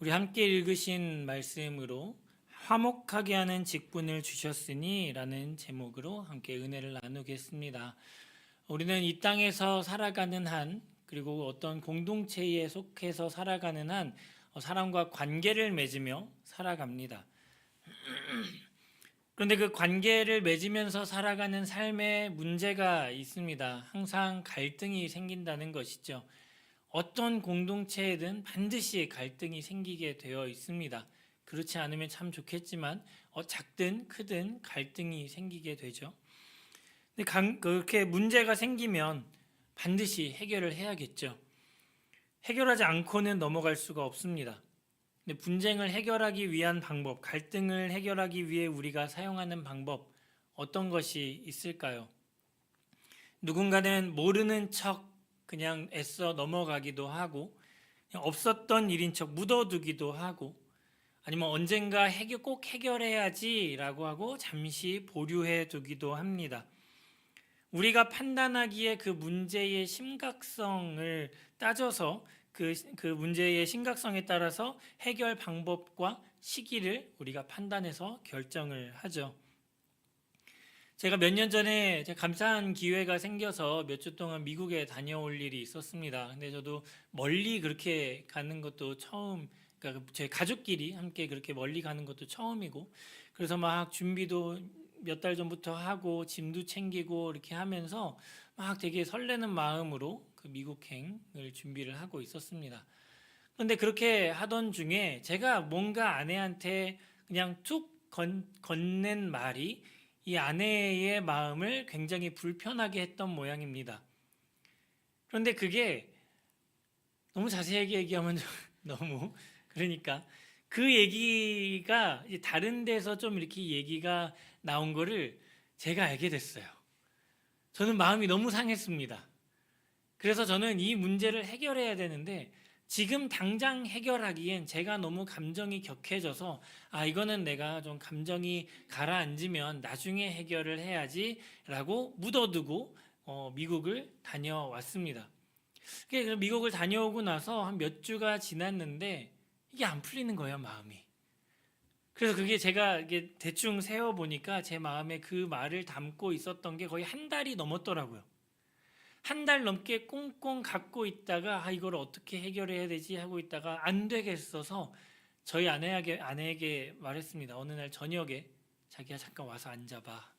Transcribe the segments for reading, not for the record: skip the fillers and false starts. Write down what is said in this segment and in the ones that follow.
우리 함께 읽으신 말씀으로 화목하게 하는 직분을 주셨으니 라는 제목으로 함께 은혜를 나누겠습니다. 우리는 이 땅에서 살아가는 한, 그리고 어떤 공동체에 속해서 살아가는 한 사람과 관계를 맺으며 살아갑니다. 그런데 그 관계를 맺으면서 살아가는 삶에 문제가 있습니다. 항상 갈등이 생긴다는 것이죠. 어떤 공동체에든 반드시 갈등이 생기게 되어 있습니다. 그렇지 않으면 참 좋겠지만 작든 크든 갈등이 생기게 되죠. 근데 그렇게 문제가 생기면 반드시 해결을 해야겠죠. 해결하지 않고는 넘어갈 수가 없습니다. 근데 분쟁을 해결하기 위한 방법, 갈등을 해결하기 위해 우리가 사용하는 방법, 어떤 것이 있을까요? 누군가는 모르는 척 그냥 애써 넘어가기도 하고, 그냥 없었던 일인 척 묻어두기도 하고, 아니면 언젠가 꼭 해결해야지라고 하고 잠시 보류해 두기도 합니다. 우리가 판단하기에 그 문제의 심각성을 따져서 그 문제의 심각성에 따라서 해결 방법과 시기를 우리가 판단해서 결정을 하죠. 제가 몇 년 전에 감사한 기회가 생겨서 몇 주 동안 미국에 다녀올 일이 있었습니다. 근데 저도 멀리 그렇게 가는 것도 그러니까 제 가족끼리 함께 그렇게 멀리 가는 것도 처음이고, 그래서 막 준비도 몇 달 전부터 하고 짐도 챙기고 이렇게 하면서 막 되게 설레는 마음으로 그 미국행을 준비를 하고 있었습니다. 그런데 그렇게 하던 중에 제가 뭔가 아내한테 그냥 툭 건넨 말이 이 아내의 마음을 굉장히 불편하게 했던 모양입니다. 그런데 그게 너무 자세하게 얘기하면 너무 그러니까 그 얘기가 다른 데서 좀 이렇게 얘기가 나온 거를 제가 알게 됐어요. 저는 마음이 너무 상했습니다. 그래서 저는 이 문제를 해결해야 되는데 지금 당장 해결하기엔 제가 너무 감정이 격해져서 이거는 내가 좀 감정이 가라앉으면 나중에 해결을 해야지라고 묻어두고 미국을 다녀왔습니다. 미국을 다녀오고 나서 한 몇 주가 지났는데 이게 안 풀리는 거예요, 마음이. 그래서 그게 제가 이게 대충 세어 보니까 제 마음에 그 말을 담고 있었던 게 거의 한 달이 넘었더라고요. 한 달 넘게 꽁꽁 갖고 있다가 이걸 어떻게 해결해야 되지 하고 있다가 안 되겠어서 저희 아내에게 말했습니다. 어느 날 저녁에 자기야 잠깐 와서 앉아봐.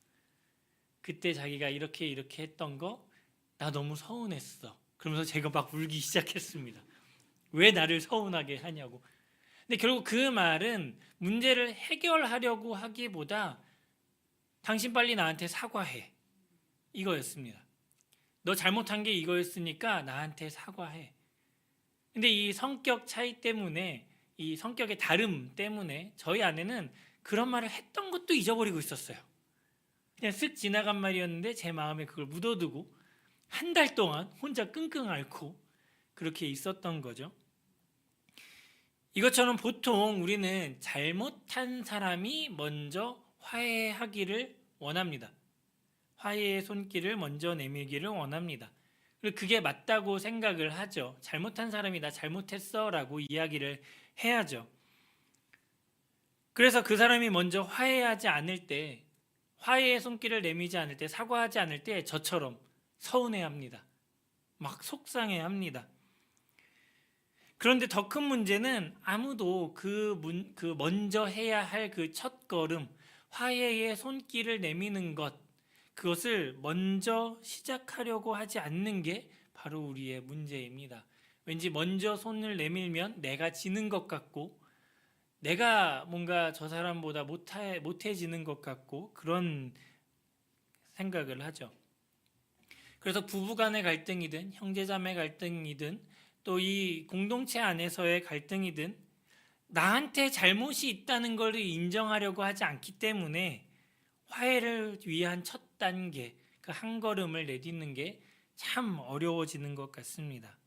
그때 자기가 이렇게 했던 거 나 너무 서운했어. 그러면서 제가 막 울기 시작했습니다. 왜 나를 서운하게 하냐고. 근데 결국 그 말은 문제를 해결하려고 하기보다 당신 빨리 나한테 사과해. 이거였습니다. 너 잘못한 게 이거였으니까 나한테 사과해. 근데 이 성격 차이 때문에, 이 성격의 다름 때문에 저희 아내는 그런 말을 했던 것도 잊어버리고 있었어요. 그냥 쓱 지나간 말이었는데 제 마음에 그걸 묻어두고 한 달 동안 혼자 끙끙 앓고 그렇게 있었던 거죠. 이것처럼 보통 우리는 잘못한 사람이 먼저 화해하기를 원합니다. 화해의 손길을 먼저 내밀기를 원합니다. 그리고 그게 맞다고 생각을 하죠. 잘못한 사람이 나 잘못했어 라고 이야기를 해야죠. 그래서 그 사람이 먼저 화해하지 않을 때, 화해의 손길을 내밀지 않을 때, 사과하지 않을 때 저처럼 서운해합니다. 막 속상해합니다. 그런데 더 큰 문제는 아무도 그 먼저 해야 할 그 첫 걸음, 화해의 손길을 내미는 것, 그것을 먼저 시작하려고 하지 않는 게 바로 우리의 문제입니다. 왠지 먼저 손을 내밀면 내가 지는 것 같고, 내가 뭔가 저 사람보다 못해지는 것 같고, 그런 생각을 하죠. 그래서 부부 간의 갈등이든 형제자매 갈등이든 또 이 공동체 안에서의 갈등이든 나한테 잘못이 있다는 걸 인정하려고 하지 않기 때문에 화해를 위한 첫 단계, 그 한 걸음을 내딛는 게 참 어려워지는 것 같습니다.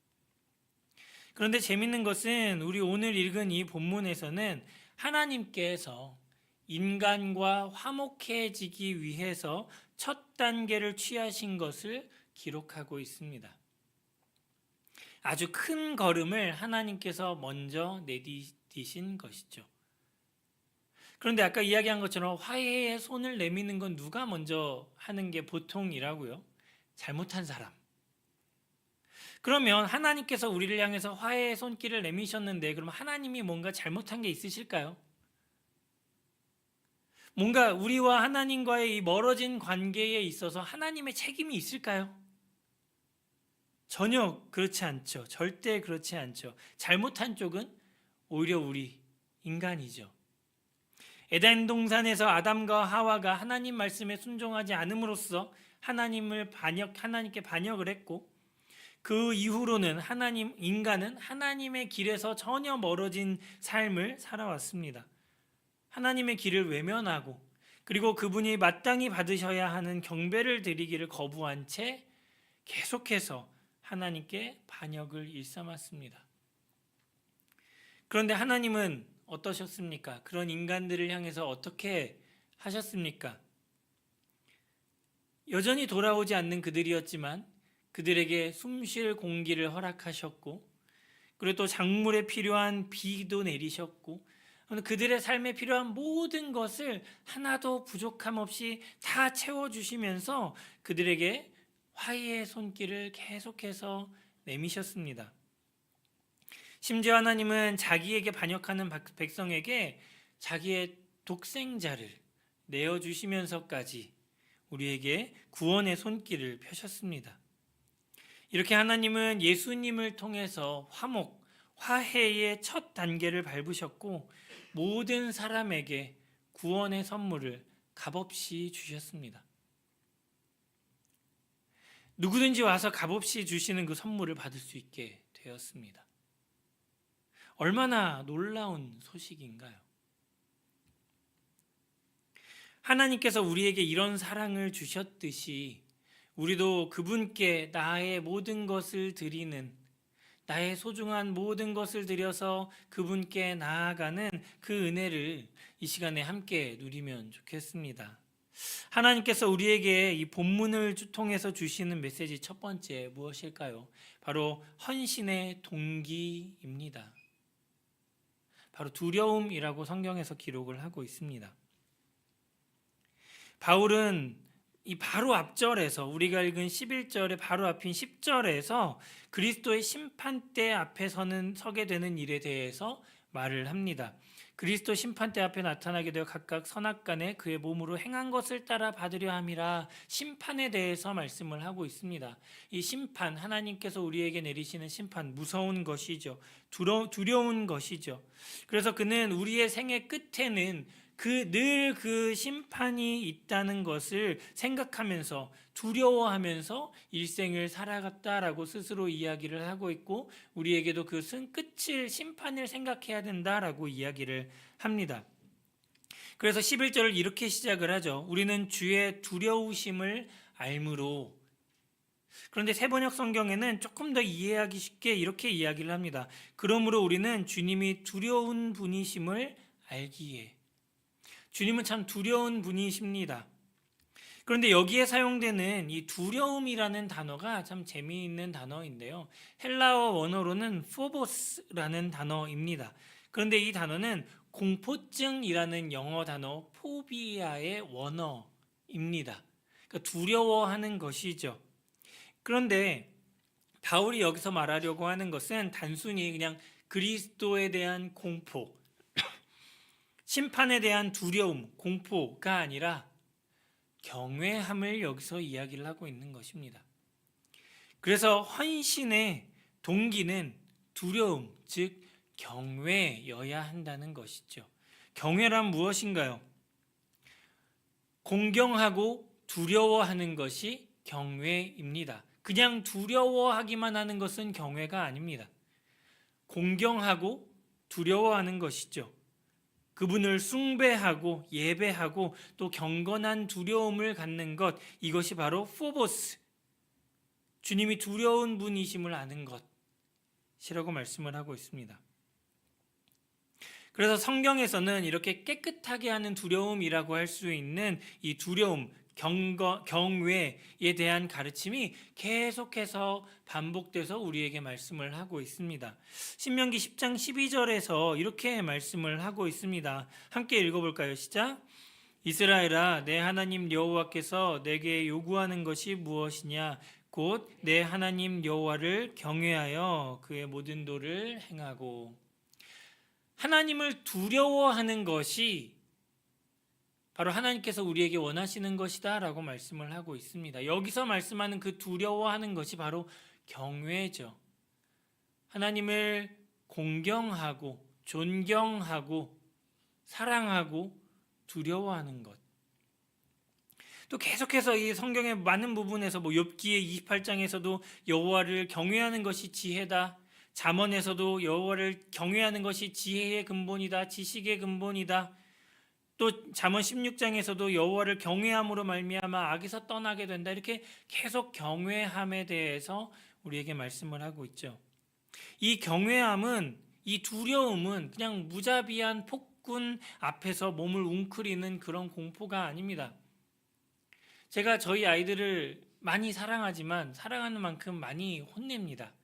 그런데 재밌는 것은 우리 오늘 읽은 이 본문에서는 하나님께서 인간과 화목해지기 위해서 첫 단계를 취하신 것을 기록하고 있습니다. 아주 큰 걸음을 하나님께서 먼저 내디디신 것이죠. 그런데 아까 이야기한 것처럼 화해의 손을 내미는 건 누가 먼저 하는 게 보통이라고요? 잘못한 사람. 그러면 하나님께서 우리를 향해서 화해의 손길을 내미셨는데 그럼 하나님이 뭔가 잘못한 게 있으실까요? 뭔가 우리와 하나님과의 이 멀어진 관계에 있어서 하나님의 책임이 있을까요? 전혀 그렇지 않죠. 절대 그렇지 않죠. 잘못한 쪽은 오히려 우리 인간이죠. 에덴 동산에서 아담과 하와가 하나님 말씀에 순종하지 않음으로써 하나님께 반역을 했고, 그 이후로는 인간은 하나님의 길에서 전혀 멀어진 삶을 살아왔습니다. 하나님의 길을 외면하고, 그리고 그분이 마땅히 받으셔야 하는 경배를 드리기를 거부한 채 계속해서 하나님께 반역을 일삼았습니다. 그런데 하나님은 어떠셨습니까? 그런 인간들을 향해서 어떻게 하셨습니까? 여전히 돌아오지 않는 그들이었지만 그들에게 숨쉴 공기를 허락하셨고, 그리고 또 작물에 필요한 비도 내리셨고, 그들의 삶에 필요한 모든 것을 하나도 부족함 없이 다 채워주시면서 그들에게 화해의 손길을 계속해서 내미셨습니다. 심지어 하나님은 자기에게 반역하는 백성에게 자기의 독생자를 내어주시면서까지 우리에게 구원의 손길을 펴셨습니다. 이렇게 하나님은 예수님을 통해서 화해의 첫 단계를 밟으셨고, 모든 사람에게 구원의 선물을 값없이 주셨습니다. 누구든지 와서 값없이 주시는 그 선물을 받을 수 있게 되었습니다. 얼마나 놀라운 소식인가요? 하나님께서 우리에게 이런 사랑을 주셨듯이 우리도 그분께 나의 모든 것을 드리는, 나의 소중한 모든 것을 드려서 그분께 나아가는 그 은혜를 이 시간에 함께 누리면 좋겠습니다. 하나님께서 우리에게 이 본문을 통해서 주시는 메시지 첫 번째 무엇일까요? 바로 헌신의 동기입니다. 바로 두려움이라고 성경에서 기록을 하고 있습니다. 바울은 이 바로 앞절에서, 우리가 읽은 11절의 바로 앞인 10절에서 그리스도의 심판대 앞에 서게 되는 일에 대해서 말을 합니다. 그리스도 심판대 앞에 나타나게 되어 각각 선악간에 그의 몸으로 행한 것을 따라 받으려 함이라, 심판에 대해서 말씀을 하고 있습니다. 이 심판, 하나님께서 우리에게 내리시는 심판, 무서운 것이죠. 두려운 것이죠. 그래서 그는 우리의 생애 끝에는 늘 그 심판이 있다는 것을 생각하면서 두려워하면서 일생을 살아갔다라고 스스로 이야기를 하고 있고, 우리에게도 그 끝을, 심판을 생각해야 된다라고 이야기를 합니다. 그래서 11절을 이렇게 시작을 하죠. 우리는 주의 두려우심을 알므로. 그런데 세번역 성경에는 조금 더 이해하기 쉽게 이렇게 이야기를 합니다. 그러므로 우리는 주님이 두려운 분이심을 알기에. 주님은 참 두려운 분이십니다. 그런데 여기에 사용되는 이 두려움이라는 단어가 참 재미있는 단어인데요. 헬라어 원어로는 포보스라는 단어입니다. 그런데 이 단어는 공포증이라는 영어 단어 포비아의 원어입니다. 그러니까 두려워하는 것이죠. 그런데 바울이 여기서 말하려고 하는 것은 단순히 그냥 그리스도에 대한 공포, 심판에 대한 두려움, 공포가 아니라 경외함을 여기서 이야기를 하고 있는 것입니다. 그래서 헌신의 동기는 두려움, 즉 경외여야 한다는 것이죠. 경외란 무엇인가요? 공경하고 두려워하는 것이 경외입니다. 그냥 두려워하기만 하는 것은 경외가 아닙니다. 공경하고 두려워하는 것이죠. 그분을 숭배하고 예배하고 또 경건한 두려움을 갖는 것, 이것이 바로 포보스, 주님이 두려운 분이심을 아는 것이라고 말씀을 하고 있습니다. 그래서 성경에서는 이렇게 깨끗하게 하는 두려움이라고 할 수 있는 이 두려움, 경외에 대한 가르침이 계속해서 반복돼서 우리에게 말씀을 하고 있습니다. 신명기 10장 12절에서 이렇게 말씀을 하고 있습니다. 함께 읽어볼까요? 시작. 이스라엘아, 내 하나님 여호와께서 내게 요구하는 것이 무엇이냐? 곧 내 하나님 여호와를 경외하여 그의 모든 도를 행하고. 하나님을 두려워하는 것이 바로 하나님께서 우리에게 원하시는 것이다 라고 말씀을 하고 있습니다. 여기서 말씀하는 그 두려워하는 것이 바로 경외죠. 하나님을 공경하고 존경하고 사랑하고 두려워하는 것. 또 계속해서 이 성경의 많은 부분에서 욥기의 28장에서도 여호와를 경외하는 것이 지혜다. 잠언에서도 여호와를 경외하는 것이 지혜의 근본이다. 지식의 근본이다. 또 잠언 16장에서도 여호와를 경외함으로 말미암아 악에서 떠나게 된다. 이렇게 계속 경외함에 대해서 우리에게 말씀을 하고 있죠. 이 경외함은, 이 두려움은 그냥 무자비한 폭군 앞에서 몸을 웅크리는 그런 공포가 아닙니다. 제가 저희 아이들을 많이 사랑하지만 사랑하는 만큼 많이 혼냅니다.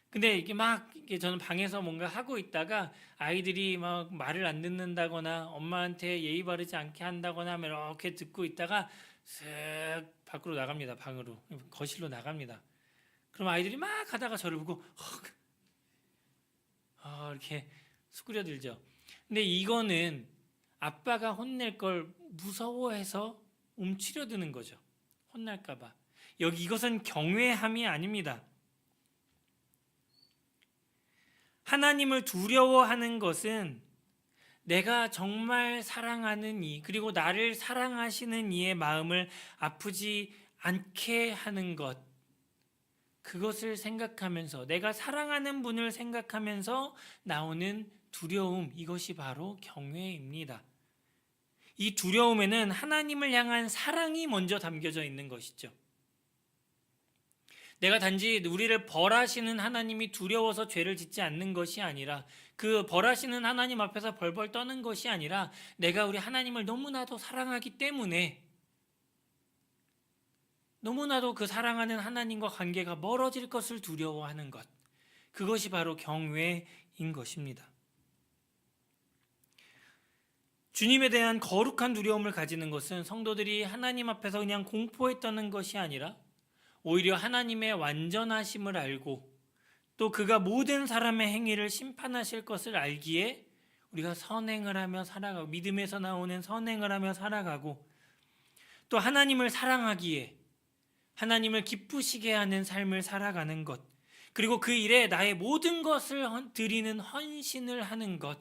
근데 이게 저는 방에서 뭔가 하고 있다가 아이들이 막 말을 안 듣는다거나 엄마한테 예의 바르지 않게 한다거나 하면 이렇게 듣고 있다가 쓱 밖으로 나갑니다. 방으로. 거실로 나갑니다. 그럼 아이들이 막 하다가 저를 보고 이렇게 수그려들죠. 근데 이거는 아빠가 혼낼 걸 무서워해서 움츠려드는 거죠. 혼날까 봐. 이것은 경외함이 아닙니다. 하나님을 두려워하는 것은 내가 정말 사랑하는 이, 그리고 나를 사랑하시는 이의 마음을 아프지 않게 하는 것, 그것을 생각하면서, 내가 사랑하는 분을 생각하면서 나오는 두려움, 이것이 바로 경외입니다. 이 두려움에는 하나님을 향한 사랑이 먼저 담겨져 있는 것이죠. 내가 단지 우리를 벌하시는 하나님이 두려워서 죄를 짓지 않는 것이 아니라, 그 벌하시는 하나님 앞에서 벌벌 떠는 것이 아니라, 내가 우리 하나님을 너무나도 사랑하기 때문에 너무나도 그 사랑하는 하나님과 관계가 멀어질 것을 두려워하는 것, 그것이 바로 경외인 것입니다. 주님에 대한 거룩한 두려움을 가지는 것은 성도들이 하나님 앞에서 그냥 공포에 떠는 것이 아니라 오히려 하나님의 완전하심을 알고 또 그가 모든 사람의 행위를 심판하실 것을 알기에 우리가 선행을 하며 살아가고, 믿음에서 나오는 선행을 하며 살아가고, 또 하나님을 사랑하기에 하나님을 기쁘시게 하는 삶을 살아가는 것, 그리고 그 일에 나의 모든 것을 드리는 헌신을 하는 것,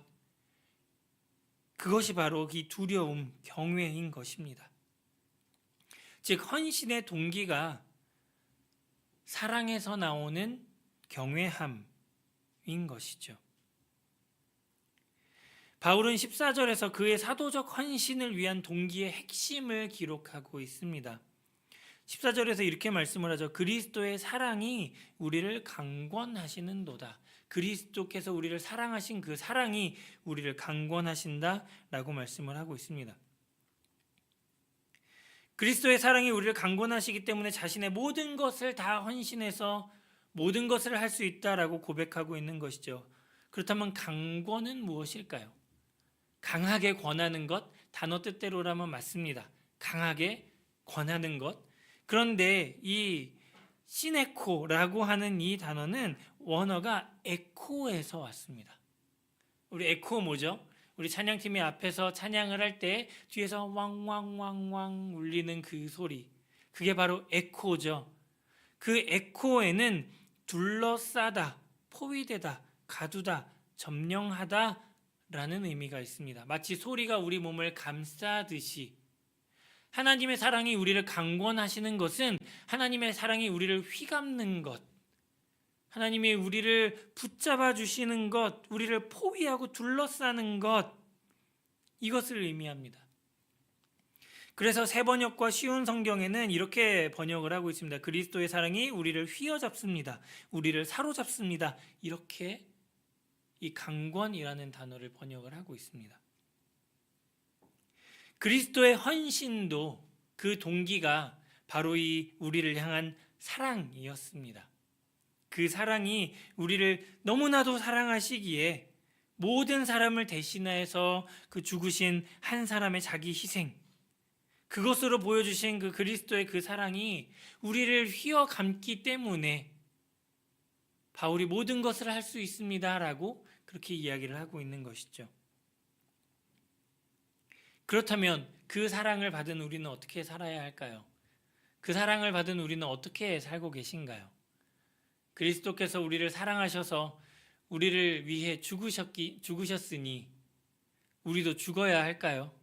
그것이 바로 이 두려움, 경외인 것입니다. 즉 헌신의 동기가 사랑에서 나오는 경외함인 것이죠. 바울은 14절에서 그의 사도적 헌신을 위한 동기의 핵심을 기록하고 있습니다. 14절에서 이렇게 말씀을 하죠. 그리스도의 사랑이 우리를 강권하시는도다. 그리스도께서 우리를 사랑하신 그 사랑이 우리를 강권하신다라고 말씀을 하고 있습니다. 그리스도의 사랑이 우리를 강권하시기 때문에 자신의 모든 것을 다 헌신해서 모든 것을 할 수 있다라고 고백하고 있는 것이죠. 그렇다면 강권은 무엇일까요? 강하게 권하는 것, 단어 뜻대로라면 맞습니다. 강하게 권하는 것. 그런데 이 시네코라고 하는 이 단어는 원어가 에코에서 왔습니다. 우리 에코 뭐죠? 우리 찬양팀이 앞에서 찬양을 할 때 뒤에서 왕왕왕왕 울리는 그 소리, 그게 바로 에코죠. 그 에코에는 둘러싸다, 포위되다, 가두다, 점령하다 라는 의미가 있습니다. 마치 소리가 우리 몸을 감싸듯이 하나님의 사랑이 우리를 강권하시는 것은 하나님의 사랑이 우리를 휘감는 것, 하나님이 우리를 붙잡아 주시는 것, 우리를 포위하고 둘러싸는 것, 이것을 의미합니다. 그래서 새 번역과 쉬운 성경에는 이렇게 번역을 하고 있습니다. 그리스도의 사랑이 우리를 휘어잡습니다. 우리를 사로잡습니다. 이렇게 이 강권이라는 단어를 번역을 하고 있습니다. 그리스도의 헌신도 그 동기가 바로 이 우리를 향한 사랑이었습니다. 그 사랑이 우리를 너무나도 사랑하시기에 모든 사람을 대신하여서 그 죽으신 한 사람의 자기 희생, 그것으로 보여주신 그 그리스도의 그 사랑이 우리를 휘어감기 때문에 바울이 모든 것을 할 수 있습니다라고 그렇게 이야기를 하고 있는 것이죠. 그렇다면 그 사랑을 받은 우리는 어떻게 살아야 할까요? 그 사랑을 받은 우리는 어떻게 살고 계신가요? 그리스도께서 우리를 사랑하셔서 우리를 위해 죽으셨으니 우리도 죽어야 할까요?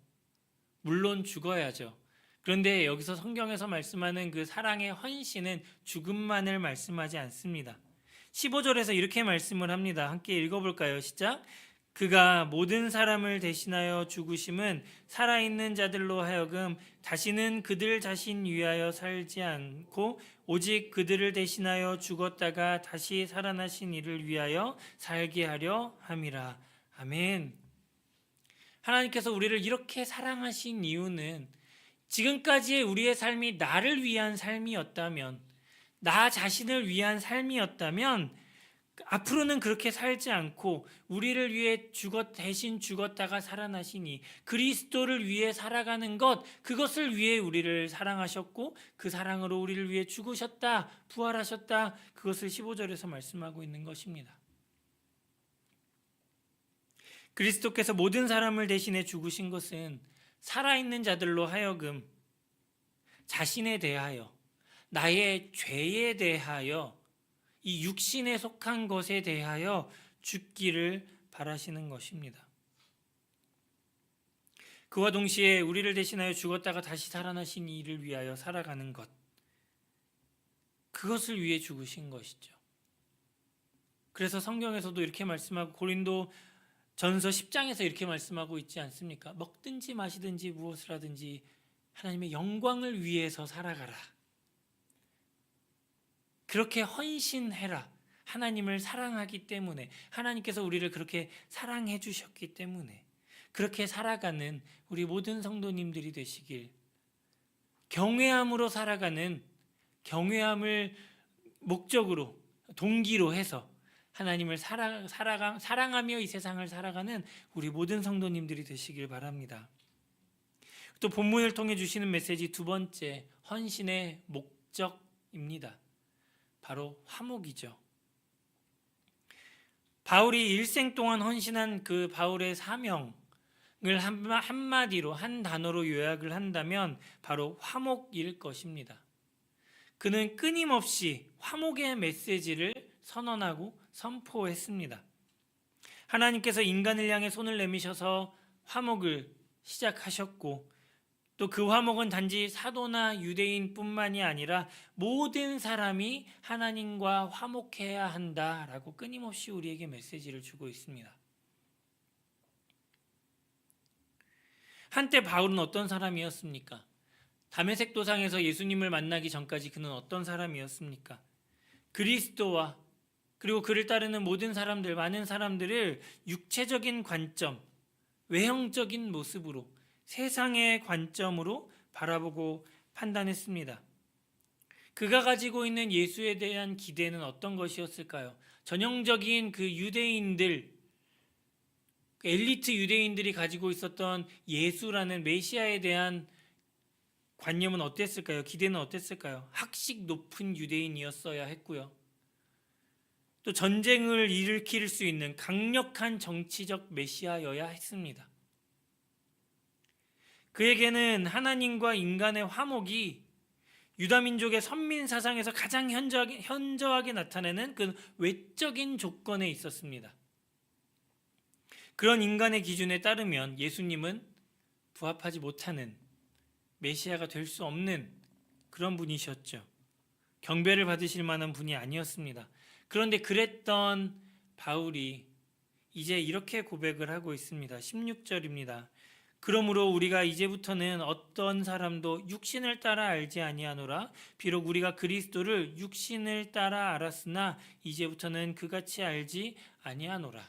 물론 죽어야죠. 그런데 여기서 성경에서 말씀하는 그 사랑의 헌신은 죽음만을 말씀하지 않습니다. 15절에서 이렇게 말씀을 합니다. 함께 읽어볼까요? 시작. 그가 모든 사람을 대신하여 죽으심은 살아있는 자들로 하여금 다시는 그들 자신 위하여 살지 않고 오직 그들을 대신하여 죽었다가 다시 살아나신 이를 위하여 살게 하려 함이라. 아멘. 하나님께서 우리를 이렇게 사랑하신 이유는 지금까지의 우리의 삶이 나를 위한 삶이었다면, 나 자신을 위한 삶이었다면 앞으로는 그렇게 살지 않고 우리를 위해 대신 죽었다가 살아나시니 그리스도를 위해 살아가는 것, 그것을 위해 우리를 사랑하셨고 그 사랑으로 우리를 위해 죽으셨다, 부활하셨다, 그것을 15절에서 말씀하고 있는 것입니다. 그리스도께서 모든 사람을 대신해 죽으신 것은 살아있는 자들로 하여금 자신에 대하여, 나의 죄에 대하여, 이 육신에 속한 것에 대하여 죽기를 바라시는 것입니다. 그와 동시에 우리를 대신하여 죽었다가 다시 살아나신 이를 위하여 살아가는 것, 그것을 위해 죽으신 것이죠. 그래서 성경에서도 이렇게 말씀하고 고린도 전서 10장에서 이렇게 말씀하고 있지 않습니까? 먹든지 마시든지 무엇을 하든지 하나님의 영광을 위해서 살아가라. 그렇게 헌신해라. 하나님을 사랑하기 때문에, 하나님께서 우리를 그렇게 사랑해 주셨기 때문에 그렇게 살아가는 우리 모든 성도님들이 되시길, 경외함으로 살아가는, 경외함을 목적으로, 동기로 해서 하나님을 사랑하며 이 세상을 살아가는 우리 모든 성도님들이 되시길 바랍니다. 또 본문을 통해 주시는 메시지 두 번째, 헌신의 목적입니다. 바로 화목이죠. 바울이 일생 동안 헌신한 그 바울의 사명을 한마디로, 한 단어로 요약을 한다면 바로 화목일 것입니다. 그는 끊임없이 화목의 메시지를 선언하고 선포했습니다. 하나님께서 인간을 향해 손을 내미셔서 화목을 시작하셨고, 또 그 화목은 단지 사도나 유대인뿐만이 아니라 모든 사람이 하나님과 화목해야 한다라고 끊임없이 우리에게 메시지를 주고 있습니다. 한때 바울은 어떤 사람이었습니까? 다메섹 도상에서 예수님을 만나기 전까지 그는 어떤 사람이었습니까? 그리스도와 그리고 그를 따르는 모든 사람들, 많은 사람들을 육체적인 관점, 외형적인 모습으로, 세상의 관점으로 바라보고 판단했습니다. 그가 가지고 있는 예수에 대한 기대는 어떤 것이었을까요? 전형적인 그 유대인들, 엘리트 유대인들이 가지고 있었던 예수라는 메시아에 대한 관념은 어땠을까요? 기대는 어땠을까요? 학식 높은 유대인이었어야 했고요. 또 전쟁을 일으킬 수 있는 강력한 정치적 메시아여야 했습니다. 그에게는 하나님과 인간의 화목이 유다민족의 선민사상에서 가장 현저하게 나타내는 그 외적인 조건에 있었습니다. 그런 인간의 기준에 따르면 예수님은 부합하지 못하는, 메시아가 될 수 없는 그런 분이셨죠. 경배를 받으실 만한 분이 아니었습니다. 그런데 그랬던 바울이 이제 이렇게 고백을 하고 있습니다. 16절입니다. 그러므로 우리가 이제부터는 어떤 사람도 육신을 따라 알지 아니하노라. 비록 우리가 그리스도를 육신을 따라 알았으나 이제부터는 그같이 알지 아니하노라.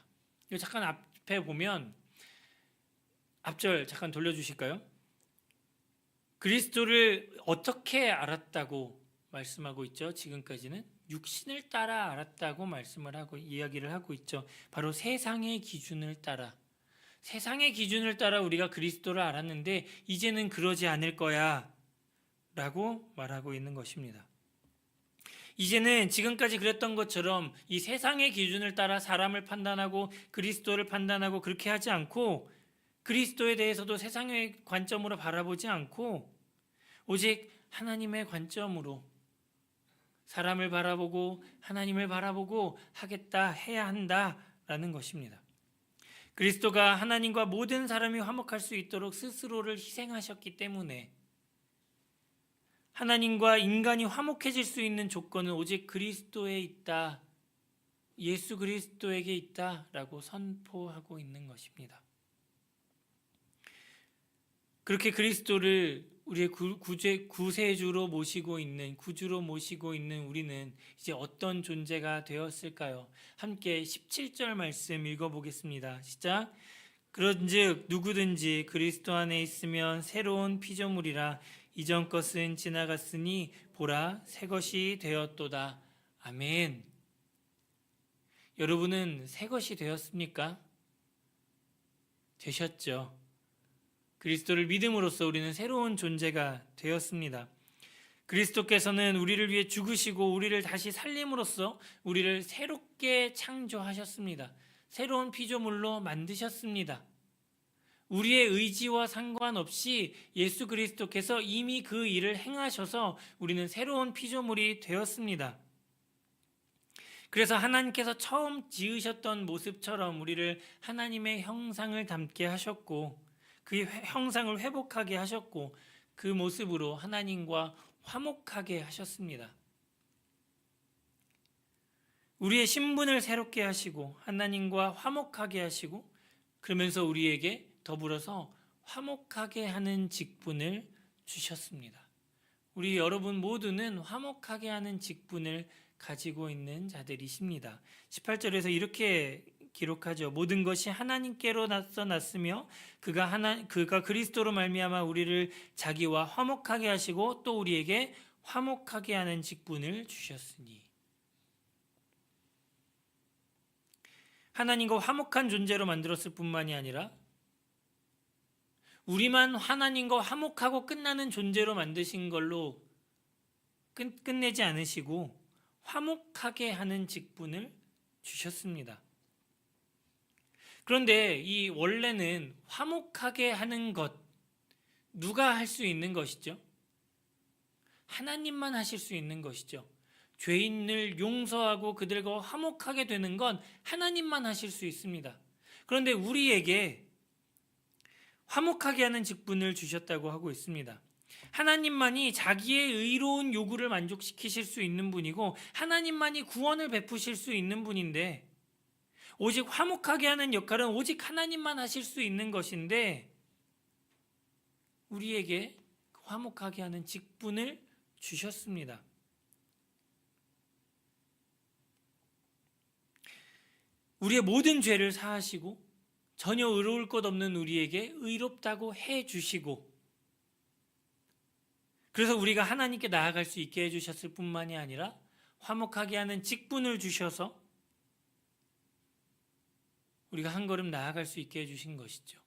이거 잠깐 앞에 보면, 앞절 잠깐 돌려주실까요? 그리스도를 어떻게 알았다고 말씀하고 있죠? 지금까지는 육신을 따라 알았다고 말씀을 하고 이야기를 하고 있죠. 바로 세상의 기준을 따라. 세상의 기준을 따라 우리가 그리스도를 알았는데 이제는 그러지 않을 거야 라고 말하고 있는 것입니다. 이제는 지금까지 그랬던 것처럼 이 세상의 기준을 따라 사람을 판단하고 그리스도를 판단하고 그렇게 하지 않고 그리스도에 대해서도 세상의 관점으로 바라보지 않고 오직 하나님의 관점으로 사람을 바라보고 하나님을 바라보고 하겠다, 해야 한다라는 것입니다. 그리스도가 하나님과 모든 사람이 화목할 수 있도록 스스로를 희생하셨기 때문에 하나님과 인간이 화목해질 수 있는 조건은 오직 그리스도에 있다, 예수 그리스도에게 있다라고 선포하고 있는 것입니다. 그렇게 그리스도를 우리의 구세주로 모시고 있는, 구주로 모시고 있는 우리는 이제 어떤 존재가 되었을까요? 함께 17절 말씀 읽어보겠습니다. 시작. 그런즉 누구든지 그리스도 안에 있으면 새로운 피조물이라 이전 것은 지나갔으니 보라 새 것이 되었도다. 아멘. 여러분은 새 것이 되었습니까? 되셨죠. 그리스도를 믿음으로써 우리는 새로운 존재가 되었습니다. 그리스도께서는 우리를 위해 죽으시고 우리를 다시 살림으로써 우리를 새롭게 창조하셨습니다. 새로운 피조물로 만드셨습니다. 우리의 의지와 상관없이 예수 그리스도께서 이미 그 일을 행하셔서 우리는 새로운 피조물이 되었습니다. 그래서 하나님께서 처음 지으셨던 모습처럼 우리를 하나님의 형상을 닮게 하셨고 그 형상을 회복하게 하셨고 그 모습으로 하나님과 화목하게 하셨습니다. 우리의 신분을 새롭게 하시고 하나님과 화목하게 하시고 그러면서 우리에게 더불어서 화목하게 하는 직분을 주셨습니다. 우리 여러분 모두는 화목하게 하는 직분을 가지고 있는 자들이십니다. 18절에서 이렇게 기록하죠. 모든 것이 하나님께로서 났으며 그가 그리스도로 말미암아 우리를 자기와 화목하게 하시고 또 우리에게 화목하게 하는 직분을 주셨으니. 하나님과 화목한 존재로 만들었을 뿐만이 아니라 우리만 하나님과 화목하고 끝나는 존재로 만드신 걸로 끝내지 않으시고 화목하게 하는 직분을 주셨습니다. 그런데 이 원래는 화목하게 하는 것 누가 할 수 있는 것이죠? 하나님만 하실 수 있는 것이죠. 죄인을 용서하고 그들과 화목하게 되는 건 하나님만 하실 수 있습니다. 그런데 우리에게 화목하게 하는 직분을 주셨다고 하고 있습니다. 하나님만이 자기의 의로운 요구를 만족시키실 수 있는 분이고 하나님만이 구원을 베푸실 수 있는 분인데 오직 화목하게 하는 역할은 오직 하나님만 하실 수 있는 것인데 우리에게 화목하게 하는 직분을 주셨습니다. 우리의 모든 죄를 사하시고 전혀 의로울 것 없는 우리에게 의롭다고 해주시고 그래서 우리가 하나님께 나아갈 수 있게 해주셨을 뿐만이 아니라 화목하게 하는 직분을 주셔서 우리가 한 걸음 나아갈 수 있게 해주신 것이죠.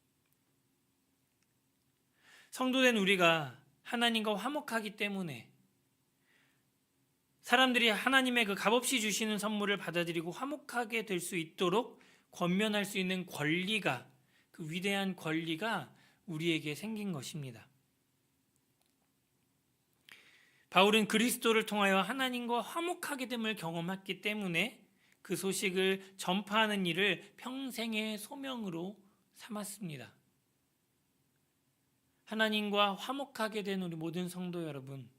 성도된 우리가 하나님과 화목하기 때문에 사람들이 하나님의 그 값없이 주시는 선물을 받아들이고 화목하게 될 수 있도록 권면할 수 있는 권리가, 그 위대한 권리가 우리에게 생긴 것입니다. 바울은 그리스도를 통하여 하나님과 화목하게 됨을 경험했기 때문에 그 소식을 전파하는 일을 평생의 소명으로 삼았습니다. 하나님과 화목하게 된 우리 모든 성도 여러분,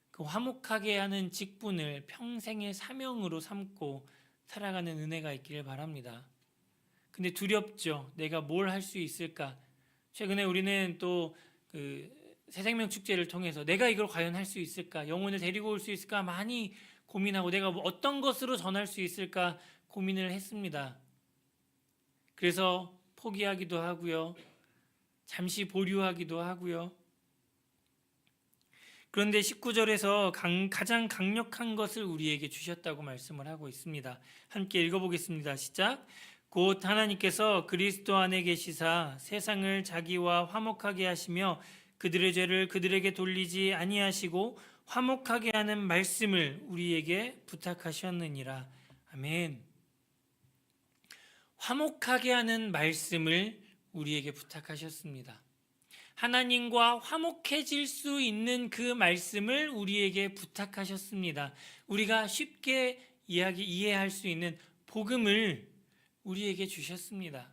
그 화목하게 하는 직분을 평생의 사명으로 삼고 살아가는 은혜가 있기를 바랍니다. 근데 두렵죠. 내가 뭘 할 수 있을까? 최근에 우리는 또 새생명 축제를 통해서 내가 이걸 과연 할 수 있을까? 영혼을 데리고 올 수 있을까? 많이 고민하고 내가 어떤 것으로 전할 수 있을까? 고민을 했습니다. 그래서 포기하기도 하고요. 잠시 보류하기도 하고요. 그런데 19절에서 가장 강력한 것을 우리에게 주셨다고 말씀을 하고 있습니다. 함께 읽어보겠습니다. 시작. 곧 하나님께서 그리스도 안에 계시사 세상을 자기와 화목하게 하시며 그들의 죄를 그들에게 돌리지 아니하시고 화목하게 하는 말씀을 우리에게 부탁하셨느니라. 아멘. 화목하게 하는 말씀을 우리에게 부탁하셨습니다. 하나님과 화목해질 수 있는 그 말씀을 우리에게 부탁하셨습니다. 우리가 쉽게 이해할 수 있는 복음을 우리에게 주셨습니다.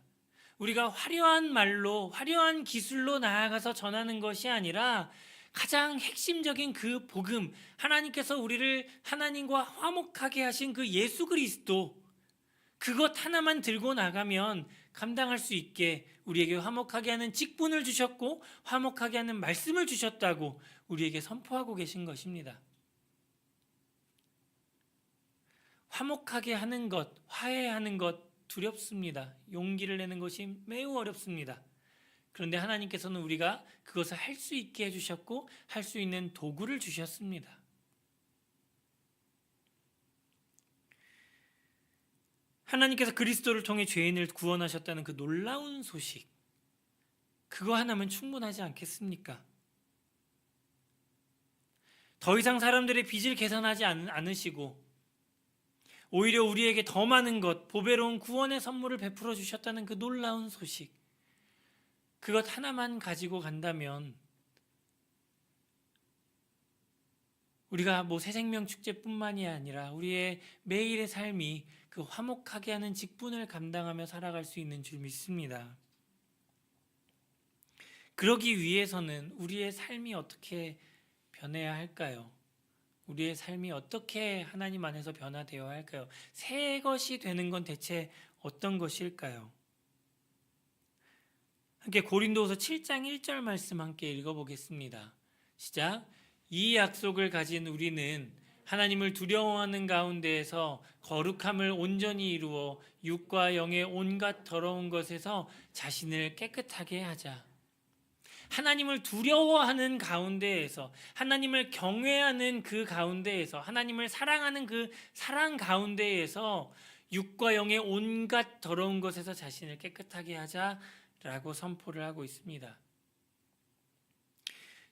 우리가 화려한 말로, 화려한 기술로 나아가서 전하는 것이 아니라 가장 핵심적인 그 복음, 하나님께서 우리를 하나님과 화목하게 하신 그 예수 그리스도, 그것 하나만 들고 나가면 감당할 수 있게 우리에게 화목하게 하는 직분을 주셨고 화목하게 하는 말씀을 주셨다고 우리에게 선포하고 계신 것입니다. 화목하게 하는 것, 화해하는 것 두렵습니다. 용기를 내는 것이 매우 어렵습니다. 그런데 하나님께서는 우리가 그것을 할 수 있게 해주셨고 할 수 있는 도구를 주셨습니다. 하나님께서 그리스도를 통해 죄인을 구원하셨다는 그 놀라운 소식, 그거 하나면 충분하지 않겠습니까? 더 이상 사람들의 빚을 계산하지 않으시고 오히려 우리에게 더 많은 것, 보배로운 구원의 선물을 베풀어 주셨다는 그 놀라운 소식, 그것 하나만 가지고 간다면 우리가 새 생명 축제뿐만이 아니라 우리의 매일의 삶이 그 화목하게 하는 직분을 감당하며 살아갈 수 있는 줄 믿습니다. 그러기 위해서는 우리의 삶이 어떻게 변해야 할까요? 우리의 삶이 어떻게 하나님 안에서 변화되어야 할까요? 새 것이 되는 건 대체 어떤 것일까요? 함께 고린도후서 7장 1절 말씀 함께 읽어보겠습니다. 시작. 이 약속을 가진 우리는 하나님을 두려워하는 가운데에서 거룩함을 온전히 이루어 육과 영의 온갖 더러운 것에서 자신을 깨끗하게 하자. 하나님을 두려워하는 가운데에서, 하나님을 경외하는 그 가운데에서, 하나님을 사랑하는 그 사랑 가운데에서 육과 영의 온갖 더러운 것에서 자신을 깨끗하게 하자라고 선포를 하고 있습니다.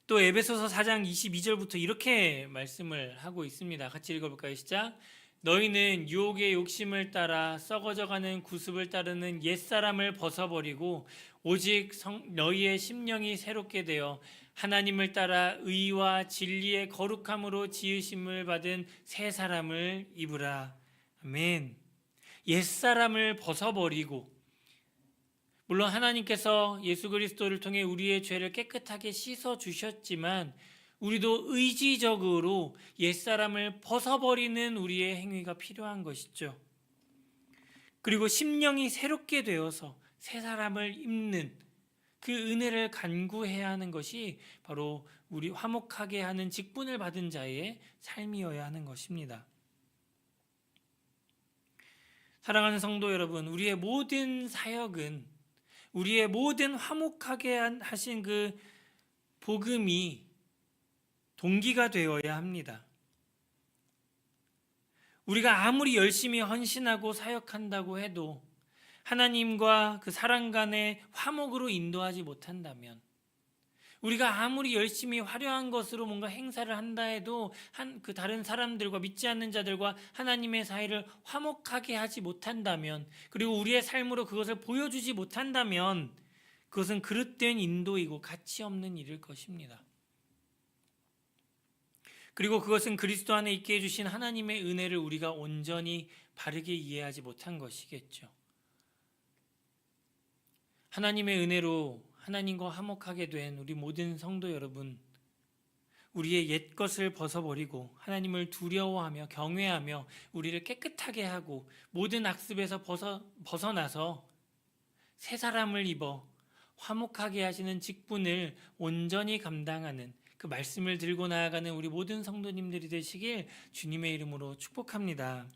또 에베소서 4장 22절부터 이렇게 말씀을 하고 있습니다. 같이 읽어볼까요? 시작. 너희는 유혹의 욕심을 따라 썩어져가는 구습을 따르는 옛사람을 벗어버리고 오직 너희의 심령이 새롭게 되어 하나님을 따라 의와 진리의 거룩함으로 지으심을 받은 새 사람을 입으라. 아멘. 옛사람을 벗어버리고, 물론 하나님께서 예수 그리스도를 통해 우리의 죄를 깨끗하게 씻어 주셨지만 우리도 의지적으로 옛사람을 벗어버리는 우리의 행위가 필요한 것이죠. 그리고 심령이 새롭게 되어서 새 사람을 입는 그 은혜를 간구해야 하는 것이 바로 우리 화목하게 하는 직분을 받은 자의 삶이어야 하는 것입니다. 사랑하는 성도 여러분, 우리의 모든 사역은, 우리의 모든 화목하게 하신 그 복음이 동기가 되어야 합니다. 우리가 아무리 열심히 헌신하고 사역한다고 해도 하나님과 그 사람 간의 화목으로 인도하지 못한다면, 우리가 아무리 열심히 화려한 것으로 뭔가 행사를 한다 해도 그 다른 사람들과, 믿지 않는 자들과 하나님의 사이를 화목하게 하지 못한다면, 그리고 우리의 삶으로 그것을 보여주지 못한다면 그것은 그릇된 인도이고 가치 없는 일일 것입니다. 그리고 그것은 그리스도 안에 있게 해주신 하나님의 은혜를 우리가 온전히 바르게 이해하지 못한 것이겠죠. 하나님의 은혜로 하나님과 화목하게 된 우리 모든 성도 여러분, 우리의 옛 것을 벗어버리고 하나님을 두려워하며 경외하며 우리를 깨끗하게 하고 모든 악습에서 벗어나서 새 사람을 입어 화목하게 하시는 직분을 온전히 감당하는 그 말씀을 들고 나아가는 우리 모든 성도님들이 되시길 주님의 이름으로 축복합니다.